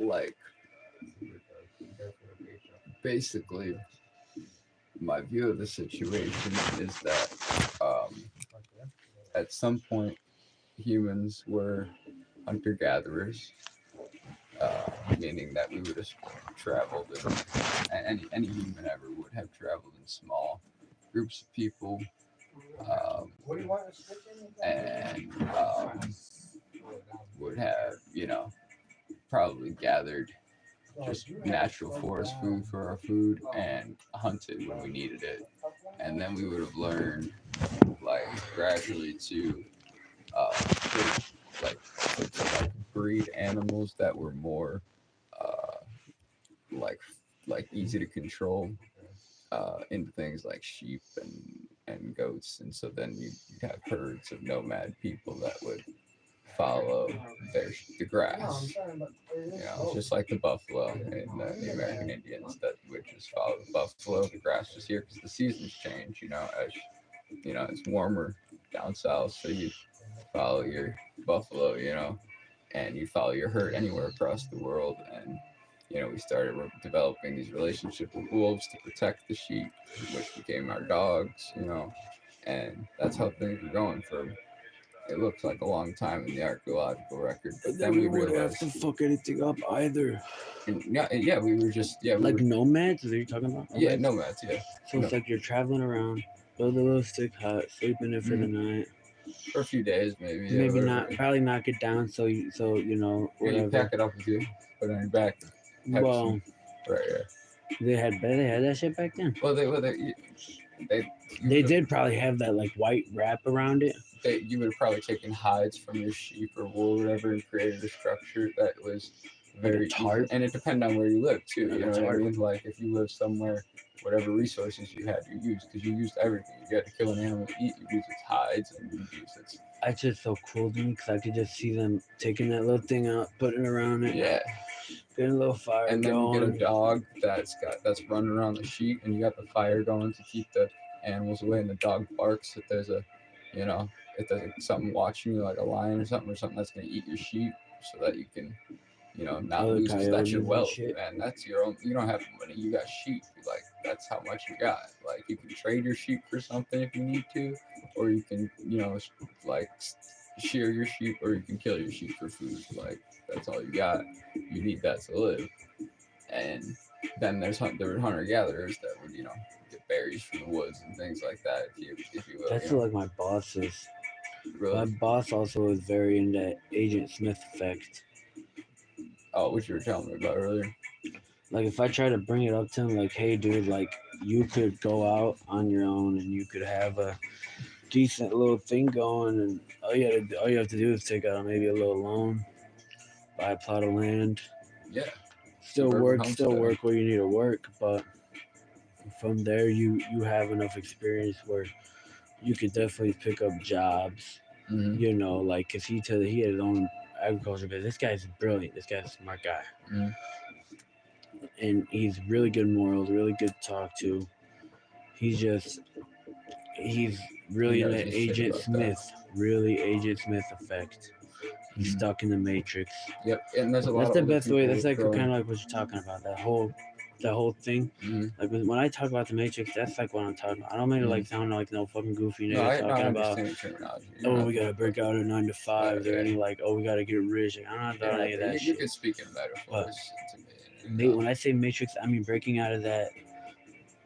like basically my view of the situation is that at some point humans were hunter gatherers, meaning that we would have traveled, any human ever would have traveled in small groups of people, um, and would have, probably gathered just natural forest food for our food and hunted when we needed it. And then we would have learned, like, gradually to, breed, to breed animals that were more, uh, like, easy to control, into things like sheep and goats. And so then you'd have herds of nomad people that would follow the grass, just like the buffalo and the American Indians that would just follow the buffalo, the grass just here because the seasons change, as it's warmer down south, so you follow your buffalo, and you follow your herd anywhere across the world. And we started developing these relationships with wolves to protect the sheep, which became our dogs, and that's how things were going for, it looks like, a long time in the archaeological record. But And then then we we wouldn't have realized, to fuck anything up either. and yeah, we were just, Like nomads? Are you talking about? yeah, Nomads? nomads, yeah, So it's like you're traveling around, build a little stick hut, sleep in it for the night. for a few days maybe. Yeah, Maybe whatever. not, probably knock it down so you Yeah, whatever. you pack it up with you, put it on your back. Have Well, some, right, yeah. they had that shit back then. Well, they They did probably have that like white wrap around it. you would have probably taken hides from your sheep or wool or whatever and created a structure that was very tarp. easy. And it depended on where you lived too. You know what I mean? Like if you lived somewhere, whatever resources you had, you used, because you used everything. You had to kill an animal to eat. You used its hides and you used its. That's just so cool to me because I could just see them taking that little thing out, putting it around it, Yeah. getting a little fire And then going. you get a dog that's running around the sheep, and you got the fire going to keep the animals away. And the dog barks if there's if there's something watching you, like a lion or something that's going to eat your sheep, so that you can, not Other lose, because that's your coyotes and wealth, shit. man. That's your own. You don't have money. You got sheep. Like that's how much you got. Like you can trade your sheep for something if you need to, or you can, like shear your sheep, or you can kill your sheep for food. Like that's all you got. You need that to live. And then there were hunter gatherers that would, get berries from the woods and things like that. If you will. That's what, like my boss is. Really? My boss also is very into Agent Smith effect. Oh, what you were telling me about earlier. Like if I try to bring it up to him, like, hey, dude, like you could go out on your own and you could have a decent little thing going, and all you have to do is take out maybe a little loan, buy a plot of land. Yeah. Still Suburban work where you need to work, but from there you have enough experience where you could definitely pick up jobs. Mm-hmm. Like cause he had his own agriculture business. This guy's brilliant. This guy's a smart guy, and he's really good morals, really good to talk to. He's really He knows into his shit Agent about Smith, really Agent Smith effect. He's stuck in the Matrix. Yep, and there's a lot. That's of the older best way. people That's like growing. kind of like what you're talking about. That whole thing. Like when I talk about the Matrix, that's like what I'm talking about. I don't mean to like sound like no fucking goofy No, nigga I talking about. understand the terminology. Oh, we gotta break out of 9 to 5. Or any like, oh, we gotta get rich. Like, I'm not about any of that You shit. can speak in metaphors. When I say Matrix, I mean breaking out of that.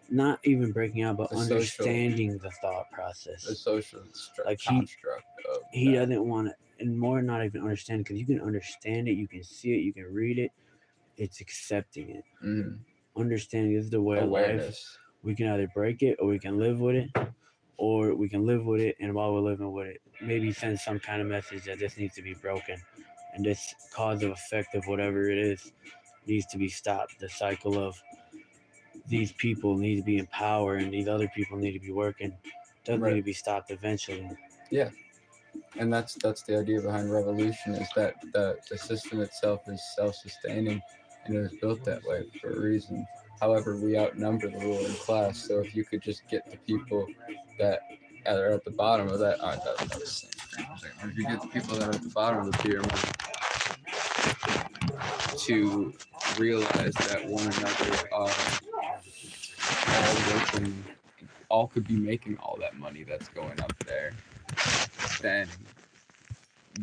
Not even breaking out, but The understanding the thought process. The social Like construct of he doesn't want to, and more not even understand, because you can understand it, you can see it, you can read it. It's accepting it. Understanding is the way of life. We can either break it or we can live with it, or we can live with it, and while we're living with it, maybe send some kind of message that this needs to be broken, and this cause of effect of whatever it is needs to be stopped. The cycle of these people need to be in power and these other people need to be working does need to be stopped eventually. Yeah. And that's the idea behind revolution, is that the system itself is self-sustaining, and it was built that way for a reason. However, we outnumber the ruling class, so if you could just get the people that are at the bottom of that, if you get the people that are at the bottom of the pyramid to realize that one another are all working, all could be making all that money that's going up there, then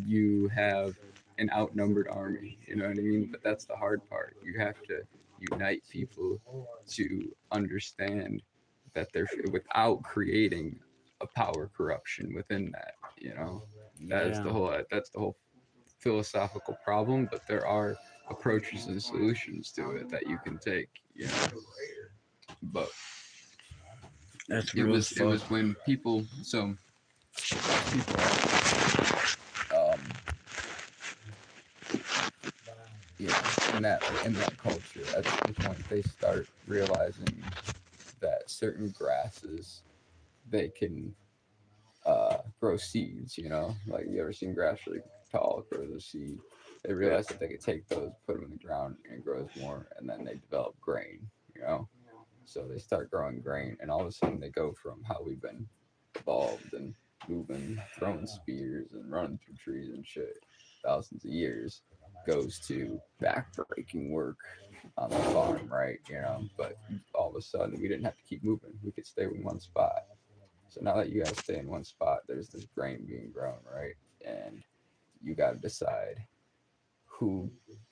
you have an outnumbered army. You know what I mean? But that's the hard part. You have to unite people to understand that they're without creating a power corruption within that. You know, that's the whole philosophical problem. But there are approaches and solutions to it that you can take. You know, but That's it was when people yeah, in that culture, at some point they start realizing that certain grasses they can grow seeds. You know, like you ever seen grass really tall grows a seed? They realize that they could take those, put them in the ground, and it grows more, and then they develop grain. You know, so they start growing grain, and all of a sudden they go from how we've been evolved and moving, throwing spears and running through trees and shit, thousands of years, goes to backbreaking work on the farm, right? You know, but all of a sudden we didn't have to keep moving. We could stay in one spot. So now that you guys stay in one spot, there's this grain being grown, right? And you got to decide who,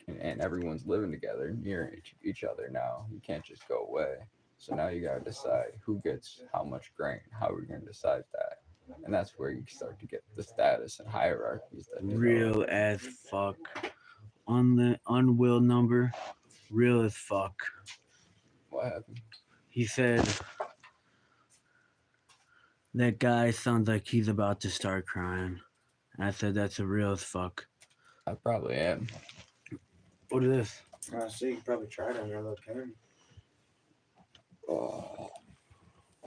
and everyone's living together near each other now. You can't just go away. So now you got to decide who gets how much grain. How are we going to decide that? And that's where you start to get the status and hierarchies. That real as fuck. On the unwill number, real as fuck. What happened? He said, that guy sounds like he's about to start crying. And I said, that's a real as fuck. I probably am. What is this? I see, you probably tried on your little camera. Oh.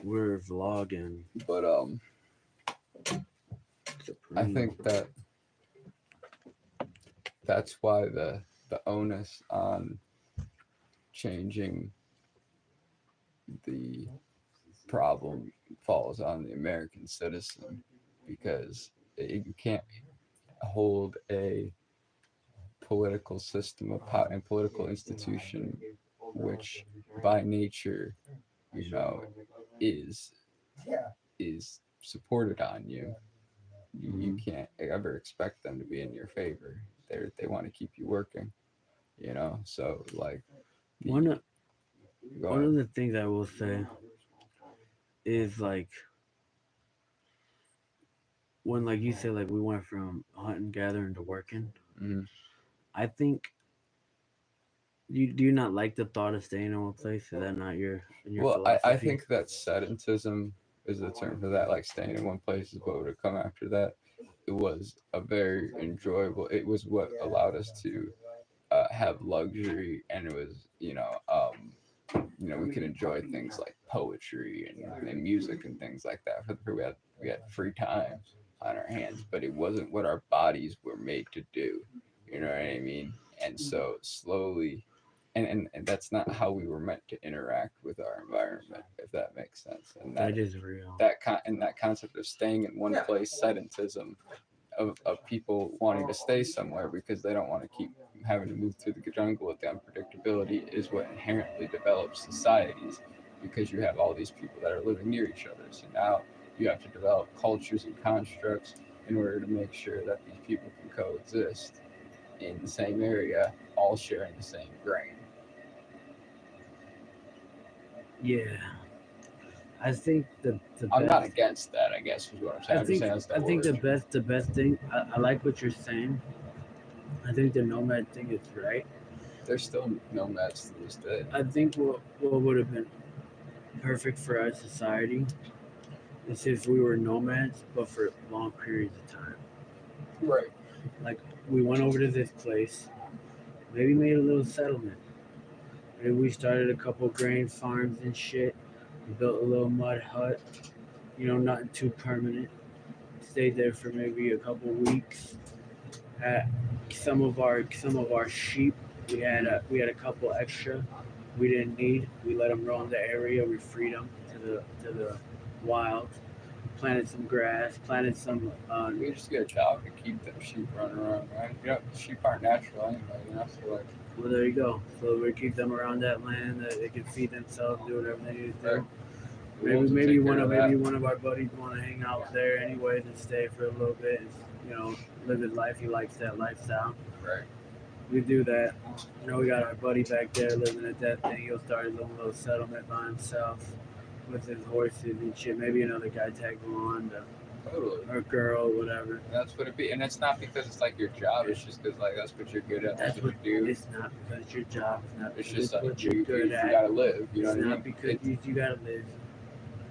We're vlogging. But I think that's why the onus on changing the problem falls on the American citizen, because you can't hold a political system of power and political institution which by nature, you know, is supported on you. You can't ever expect them to be in your favor. They want to keep you working, you know. So like one of the things I will say is, like, when, like you said, like we went from hunting, gathering to working. Mm-hmm. I think. Do you not like the thought of staying in one place? Is that not your philosophy? I think that sedentism is the term for that. Like staying in one place is what would have come after that. It was a very enjoyable. It was what allowed us to have luxury, and it was you know we could enjoy things like poetry and music and things like that. We had free time on our hands, but it wasn't what our bodies were made to do. You know what I mean? And so slowly. And that's not how we were meant to interact with our environment, if that makes sense. And that is real. That concept of staying in one place, sedentism, of people wanting to stay somewhere because they don't want to keep having to move through the jungle with the unpredictability, is what inherently develops societies, because you have all these people that are living near each other. So now you have to develop cultures and constructs in order to make sure that these people can coexist in the same area, all sharing the same grain. Yeah, I think the I'm not against that, I guess is what I'm saying. I think the best thing. I like what you're saying. I think the nomad thing is right. There's still nomads to this day. I think what would have been perfect for our society is if we were nomads, but for long periods of time. Right. Like, we went over to this place, maybe made a little settlement. Maybe we started a couple grain farms and shit. We built a little mud hut, you know, nothing too permanent. Stayed there for maybe a couple weeks. Some of our sheep, we had a couple extra we didn't need. We let them roam the area. We freed them to the wild. Planted some grass. Planted some. We just get a job to keep them sheep running around, right? You know, sheep aren't natural anyway. You know, so like Well, there you go. So we keep them around that land that they can feed themselves, do whatever they need to do. Right. We want to Maybe take care of that. one of our buddies want to hang out there anyways and stay for a little bit and, you know, live his life. He likes that lifestyle. Right. We do that. You know, we got our buddy back there living at that thing. He'll start his own little settlement by himself with his horses and shit. Maybe another guy tag along, Totally. or girl, whatever. That's what it be, and it's not because it's like your job. It's just because like that's what you're good at. That's what you do. It's not because it's your job. It's not It's because just it's like what you're good you at. gotta live. You know It's what I not mean? because you gotta live.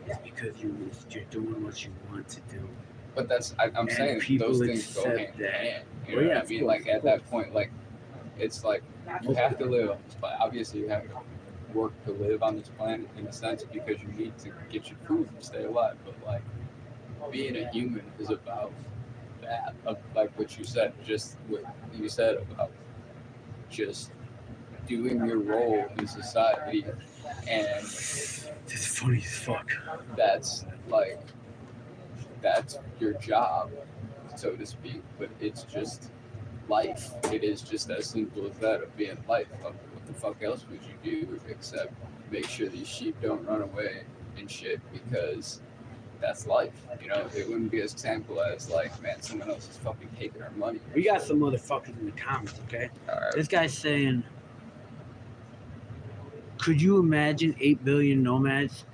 It's because you're doing what you want to do. But that's I'm And saying people those things go hand accept in that. hand. You Well, know yeah, what I of mean? course, Like of at that course. point, like it's like you have to live on this planet. Obviously, you have to work to live on this planet in a sense because you need to get your food and stay alive. But like being a human is about that, of like what you said, just what you said about just doing your role in society, and This is funny as fuck. that's like that's your job, so to speak. But it's just life. It is just as simple as that of being life. What the fuck else would you do except make sure these sheep don't run away and shit, because that's life. You know, it wouldn't be as simple as like, man, someone else is fucking taking our money. We got some motherfuckers in the comments, okay? Alright. This guy's saying, could you imagine 8 billion nomads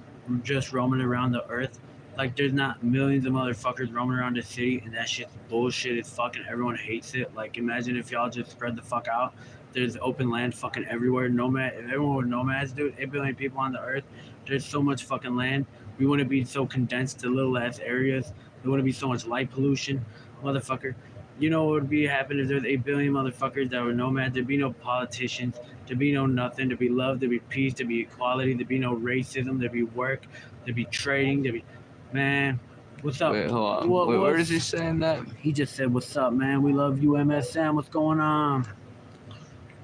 just roaming around the earth? Like, there's not millions of motherfuckers roaming around the city, and that shit's bullshit. It's fucking, everyone hates it. Like, imagine if y'all just spread the fuck out. There's open land fucking everywhere. If everyone were nomads, dude, 8 billion people on the earth, there's so much fucking land. We wouldn't be so condensed to little ass areas. There wouldn't be so much light pollution, motherfucker. You know what would be happening if there's 8 billion motherfuckers that were nomads? There'd be no politicians. There'd be no nothing. There'd be love. There'd be peace. There'd be equality. There'd be no racism. There'd be work. There'd be trading. There'd be, man, what's up? Wait, hold on. What- Wait, where what's- is he saying that? He just said, "What's up, man? We love you, MSM. What's going on?"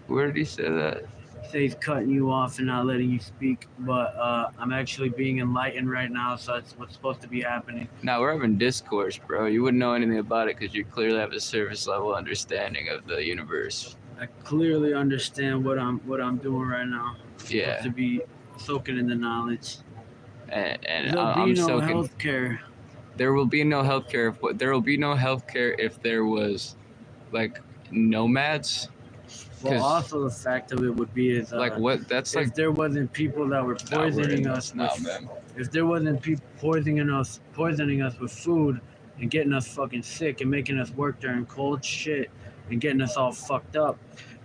Where did he say that? He said he's cutting you off and not letting you speak, but I'm actually being enlightened right now, so that's what's supposed to be happening. Now we're having discourse, bro. You wouldn't know anything about it because you clearly have a surface level understanding of the universe. I clearly understand what I'm doing right now. Yeah, To be soaking in the knowledge. and There'll I'm be no soaking. healthcare. There will be no healthcare. There will be no healthcare if there was, like, nomads. Well, 'Cause, also the fact of it would be is like, what? That's if like. there wasn't people that were Nah, we're in poisoning this us now, with, man. if there wasn't people poisoning us with food and getting us fucking sick and making us work during cold shit and getting us all fucked up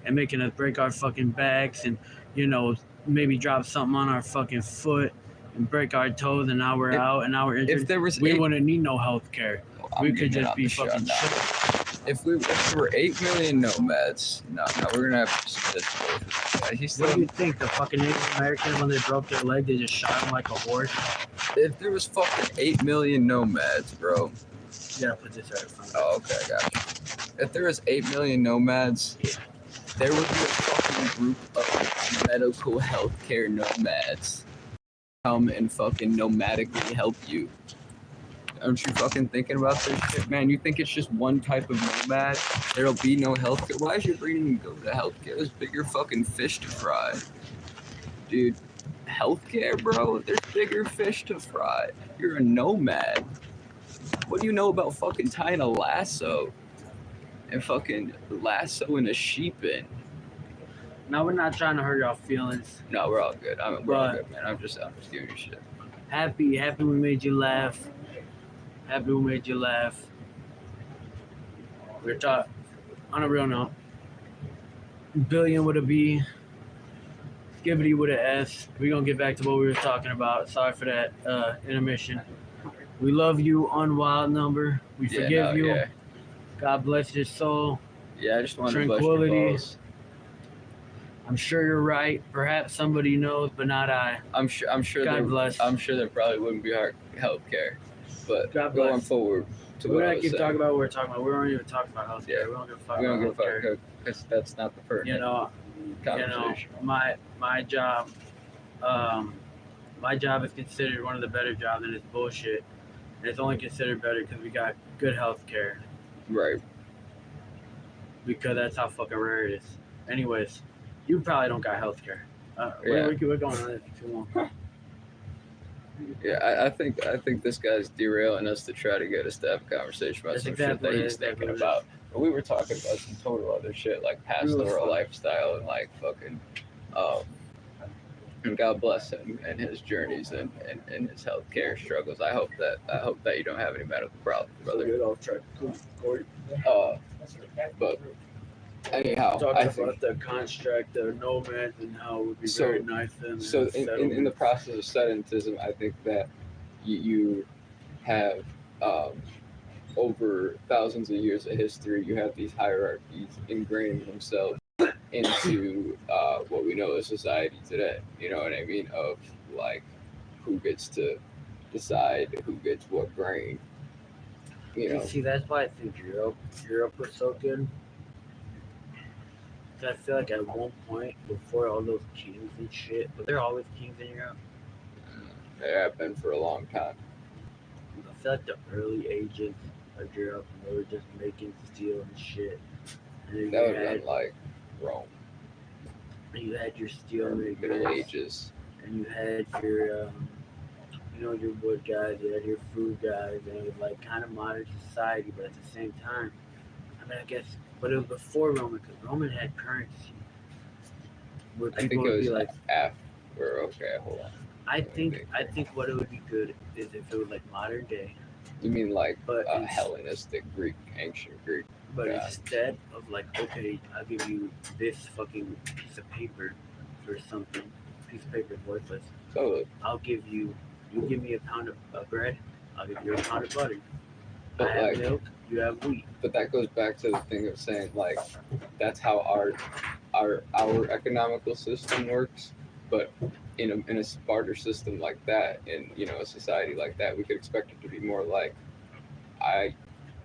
and making us break our fucking backs and, you know, maybe drop something on our fucking foot and break our toes and now we're out and now we're injured. If there was We 8, wouldn't need no health care. I'm We could getting just on be the show fucking now. chill. If there were 8 million nomads, no, we're gonna have to this. Yeah, he's What still. do you think? The fucking Native Americans, when they broke their leg, they just shot them like a horse? If there was fucking 8 million nomads, bro. You gotta put this right in front of Oh, okay, I got you. If there was 8 million nomads, there would be a fucking group of medical healthcare nomads come and fucking nomadically help you. Aren't you fucking thinking about this shit, man? You think it's just one type of nomad? There'll be no healthcare. Why is your brain even go to healthcare? There's bigger fucking fish to fry, dude. Healthcare, bro. There's bigger fish to fry. You're a nomad. What do you know about fucking tying a lasso and fucking lassoing a sheep in? Now we're not trying to hurt y'all feelings. No, we're all good. We're all But- good, man. I'm just giving you shit. Happy we made you laugh. Happy we made you laugh. We're talking on a real note. Billion with a B. Skibbity with an S. We're gonna get back to what we were talking about. Sorry for that intermission. We love you on Wild Number. We forgive you. Yeah. God bless your soul. Yeah, I just wanted to bust your Tranquility. balls. I'm sure you're right. Perhaps somebody knows, but not I. I'm sure. God bless. I'm sure there probably wouldn't be health care, but God going bless. forward to We're what I gonna was keep saying, talking about what we're talking about. We don't even talk about healthcare. Yeah. We don't give a fuck we don't about give a healthcare. fuck because that's not the pertinent You know, conversation. my job, my job is considered one of the better jobs, and it's bullshit. And it's only considered better because we got good health care, Right. because that's how fucking rare it is. Anyways, You probably don't got healthcare. Yeah. We're going on it too long. Yeah, I think this guy's derailing us to try to get us to have a conversation about That's some exactly shit that what he's it is, thinking exactly what it about. But we were talking about some total other shit like pastoral lifestyle and like fucking and God bless him and his journeys and his healthcare struggles. I hope that you don't have any medical problems, brother. Get off track, please, Corey. But anyhow, Talking I about think the construct, the nomads, and how it would be So- very nice for them. so. In the process of sedentism, I think that you have over thousands of years of history, you have these hierarchies ingrained themselves into what we know as society today. You know what I mean? Of like who gets to decide who gets what grain. You know, See, that's why I think Europe was so good. 'Cause I feel like at one point, before all those kings and shit, but there are always kings in Europe. they have been for a long time. I feel like the early ages of Europe, they were just making steel and shit. And then That you would have had, been like Rome, you had your steel Middle makers, Ages. and you had your, your wood guys, you had your food guys, and it was like kind of modern society, but at the same time, I mean, I guess, but it was before Roman, because Roman had currency, where I think people it would was be like, okay, hold on. I think what it would be good is if it was like modern day, You mean like but Hellenistic Greek, ancient Greek? but Yeah. instead of like, okay, I'll give you this fucking piece of paper for something, piece of paper is worthless. So, I'll give you give me a pound of bread, I'll give you a pound of butter. but I have like, milk, you have wheat. but that goes back to the thing of saying like that's how our economical system works. But in a barter system like that, in a society like that, we could expect it to be more like I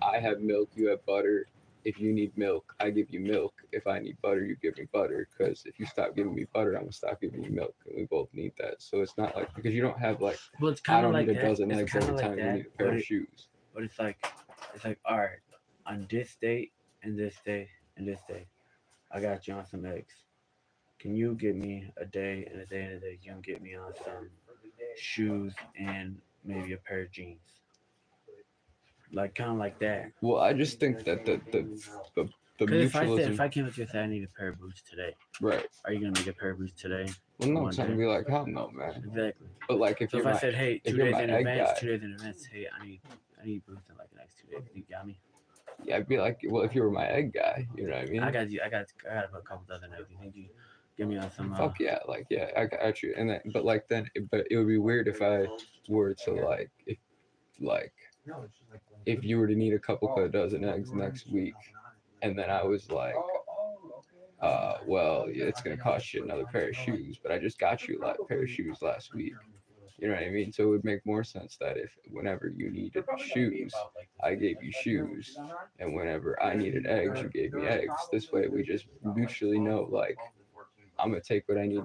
have milk, you have butter. If you need milk, I give you milk. If I need butter, you give me butter. Because if you stop giving me butter, I'm gonna stop giving you milk, and we both need that. So it's not like because you don't have like Well, it's I kind of don't like need a that. dozen It's eggs kind every of like time you that, need a pair of shoes. but it's like all right, on this date and this day and this day, I got you on some eggs. Can you get me a day and a day and a day? You can get me on some shoes and maybe a pair of jeans. Like kind of like that. Well, I just think that the Because if mutualism, I came up to you and said I need a pair of boots today, right? are you gonna make a pair of boots today? Well, no, One it's not gonna day. be like hell no, man. Exactly. But like if So you're if I my said, hey, if 2 you're days my in egg advance, guy, 2 days in advance, hey, I need boots in like the next 2 days. You got me? yeah, I'd be like, well, if you were my egg guy, you know what I mean? I got you. I got a couple dozen eggs. You think you give me on some? Fuck yeah, like yeah, I got you. And then, but like then, but it would be weird if I were to like if you were to need a couple of dozen eggs next week, and then I was like, well, yeah, it's gonna cost you another pair of shoes, but I just got you a pair of shoes last week. You know what I mean? So it would make more sense that if whenever you needed shoes, I gave you shoes, and whenever I needed eggs, you gave me eggs. This way, we just mutually know like I'm gonna take what I need.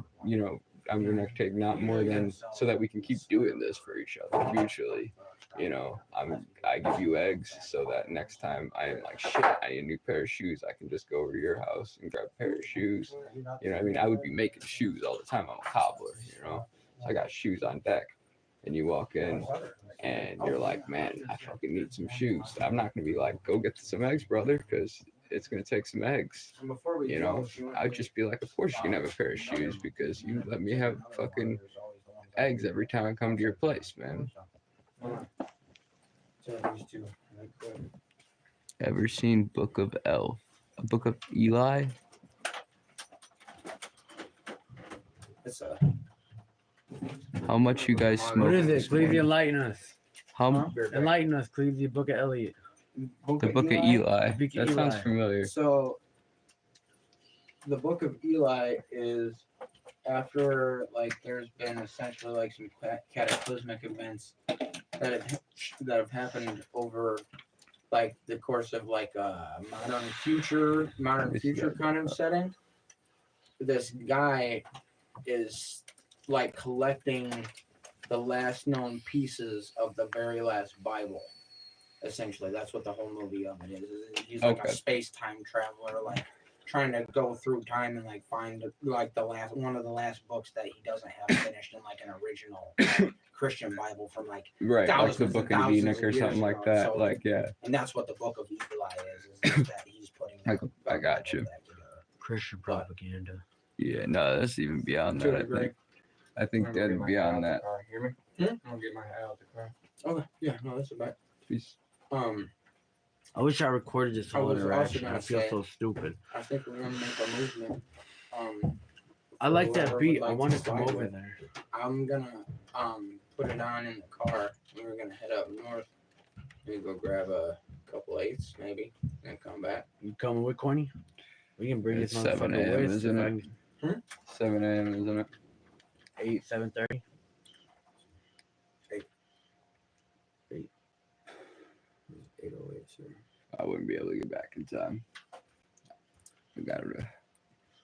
I'm gonna take not more than so that we can keep doing this for each other mutually. I give you eggs so that next time I am like shit, I need a new pair of shoes. I can just go over to your house and grab a pair of shoes. You know what I mean? I would be making shoes all the time. I'm a cobbler, so I got shoes on deck. And you walk in and you're like, man, I fucking need some shoes. I'm not gonna be like, go get some eggs, brother, because it's gonna take some eggs. I'd just be like, of course you can have a pair of shoes because you let me have fucking eggs every time I come to your place, man. Ever seen Book of Eli? How much you guys smoke? What is this it? Please morning? enlighten us. How Enlighten us, please. The Book of Elliot. the Book of Eli? Book of That sounds Eli. familiar. So, the Book of Eli is after there's been essentially some cataclysmic events that have happened over the course of a modern future kind of setting. This guy is collecting the last known pieces of the very last Bible. Essentially, that's what the whole movie of it is. He's like Okay. a space-time traveler, trying to go through time and like find like one of the last books that he doesn't have finished in like an original Christian Bible from like Right, like the thousands Book and of thousands Enoch of or years something like ago. that. So, Like, yeah, and that's what the Book of Eli is that he's putting. I got you. back together. Christian propaganda. Yeah, no, that's even beyond To a that. degree. I think that beyond that. Hear me? Hmm? I'm gonna get my hat out the car. Okay, yeah, no, that's about. Peace. I wish I recorded this I whole was also interaction. gonna I feel say- so stupid. I think we're gonna make a movement. I like that whoever beat. would I like want to to come slide over with. there. I'm gonna put it on in the car. And we're gonna head up north. Maybe go grab a couple eights, maybe, and come back. You coming with Corny? We can bring It's this 7 motherfucker a.m., with. isn't if I it? can- 7 a.m., isn't it? 8, 7:30. 808, sir. I wouldn't be able to get back in time. I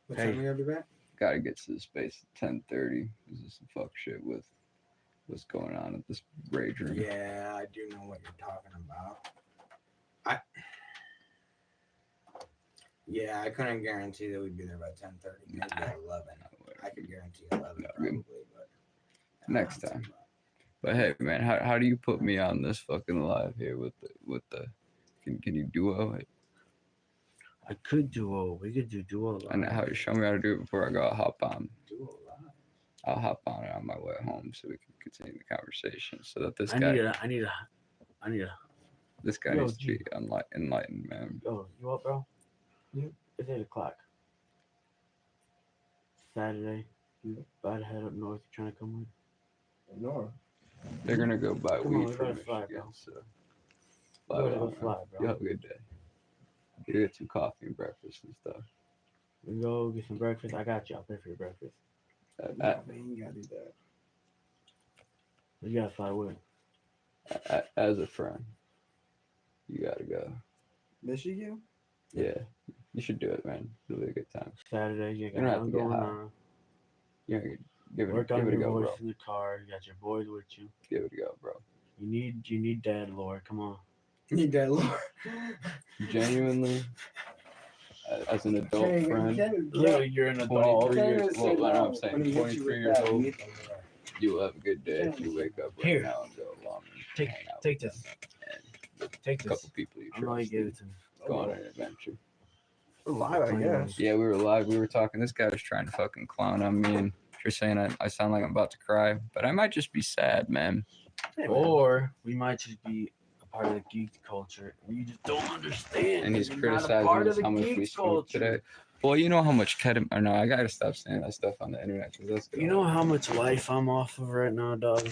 What Hey. time we gotta be back? gotta get to the space at 10:30. This is some fuck shit with what's going on at this rage room. Yeah, I do know what you're talking about. I couldn't guarantee that we'd be there by 10:30. Maybe at 11. I could guarantee 11 No, probably, but Next time. But hey, man, how do you put me on this fucking live here with the? Can you duo it? I could duo. We could do duo. And how you show me how to do it before I go? I'll hop on. Do a lot. I'll hop on it on my way home so we can continue the conversation. So that this I guy, need a. this guy Yo, needs to be enlightened, man. Oh, you up, bro? Yeah. It's 8:00. Saturday. You about to head up north? You trying to come with? No. They're gonna go buy Come on, weed we from gotta fly, Michigan. bro. So We fly gotta go on, man. fly, You bro. have a good day. You get some coffee and breakfast and stuff. We can go get some breakfast. I got you. I'll pay for your breakfast. Man, you gotta do that. You gotta fly with. As a friend, you gotta go. Michigan? Yeah, you should do it, man. It'll be a good time. Saturday. You don't got have to nothing get going high. on. Yeah, give Work it on a your go, voice bro. in the car. You got your boys with you. Give it a go, bro. You need dad, Lord. Come on. Need that Lord. Genuinely, as an adult friend, Literally, you're an adult. 23 years. Well, I know I'm saying 23 years old. You will have a good day if you wake up right Here. now and go along and Take hang out take with this. them Take and a this. couple people you I'm gonna trust. give it to me. Go on an adventure. We're live, I guess. Yeah, we were live. We were talking. This guy was trying to fucking clown on me, and you're saying I sound like I'm about to cry, but I might just be sad, man. Or we might just be a part of the geek culture. You just don't understand. And he's You're not a criticizing part us of the how much we geek smoked culture. today. Well, you know how much ketamine. Or no, I gotta stop saying that stuff on the internet because that's. You know how much life I'm off of right now, dog?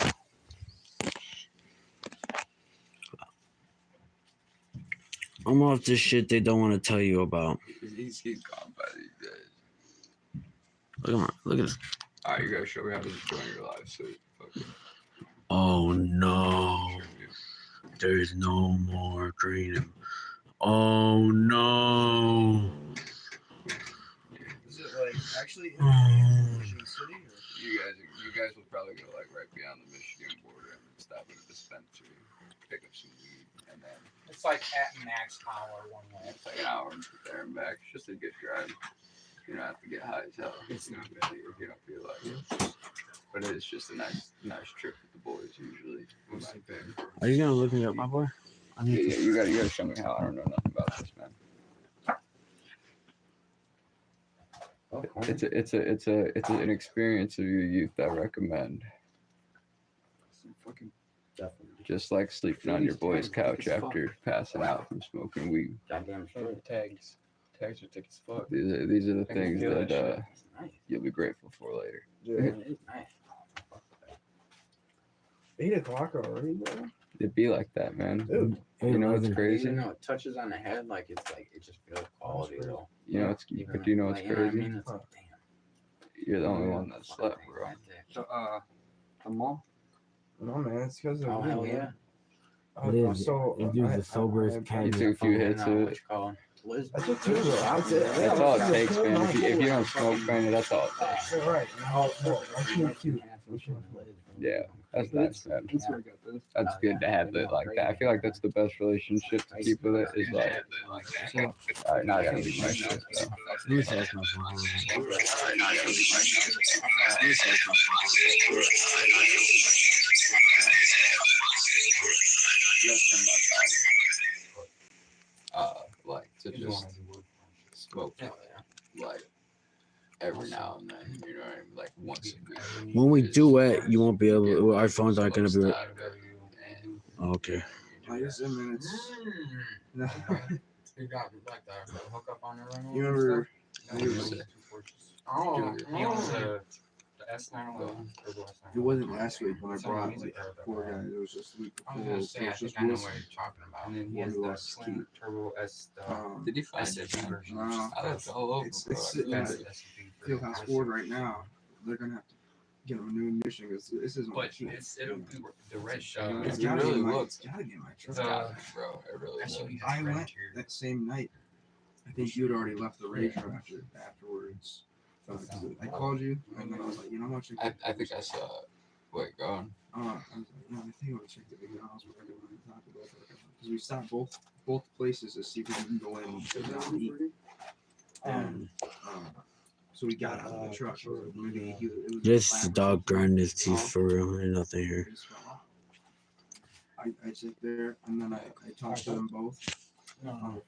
I'm off this shit they don't want to tell you about. He's gone by these days. Look at this. All right, you gotta show me how to join your live. So, fuck it. Oh no, Show me. there's no more green. Oh no. Is it like actually Mm. Michigan City? Or? You guys will probably go like right beyond the Michigan border and stop at a dispensary, pick up some weed, and then It's like at max hour one way. it's like an hour and get there and back. It's just a good drive. You don't have to get high as hell. It's not bad if you don't feel like it. But it's just a nice trip with the boys usually. In my opinion. Are you gonna look me up, my boy? I Yeah, need yeah, to. you gotta show me how. I don't know nothing about this, man. It's an experience of your youth I recommend. Fucking definitely. Just like sleeping on your boy's couch after passing out from smoking weed. Goddamn straight. Tags. Tags are thick as fuck. These are the I can things feel that that It's nice. you'll be grateful for later. Yeah. It's nice. 8 o'clock already, bro? It'd be like that, man. Dude. You know what's 11. crazy? Even though it touches on the head, like it just feels quality though. You know what's Even but do you know what's like, what I crazy? mean? It's like, damn. You're the only one that slept, bro. The mall? No, man, it's because of Oh me, hell man. yeah. Liz, So, this dude's the soberest cat You took a few hits What of you it. call it? Liz. I took 2 though. That's it. That's all it takes, man. If you don't smoke, man, that's all it takes. All right. No, that's not cute. Yeah. That's nice, man. That's where I got this. That's good to have it like that. I feel like that's the best relationship to keep with it. Is like, all right, now I gotta leave my shit, though. Let me say that's my phone. Like to just smoke like every now and then, you know what I mean? Like once a week. When we do it, you won't be able to, our phones aren't going to be. Okay. Like I said, man, it's. No. You got like the hookup on it right now. You remember? Oh, he owns the S911. It wasn't last week when I brought like 4 guys. It was just the week I before. was gonna say, It I was think just I know Wilson. what you're talking about. And then he has One the was Slim Keith. Turbo S. Did he find S it? version. No. I looked all over, It's bro. sitting I at couldn't- Fieldhouse Ford right now. They're gonna have to get them a new ignition because this isn't. But it'll be the red It's shot. It gotta really get my, looks- it's gotta get my truck. It's gotta be, bro. It really That should does. be I red went interior. that same night. I think you had already left the Razor afterwards. I called you and then I was like, you know what? I think I saw it. Wait, go on. I was like, no, I think I would check the big house where everyone talked about it. Because we stopped both places to see if we can go in and sit down and eat. And so we got out of the truck. Maybe it was This lap or dog something. grind his teeth for real. There's nothing here. I just fell off. I sit there and then I talked to them both on the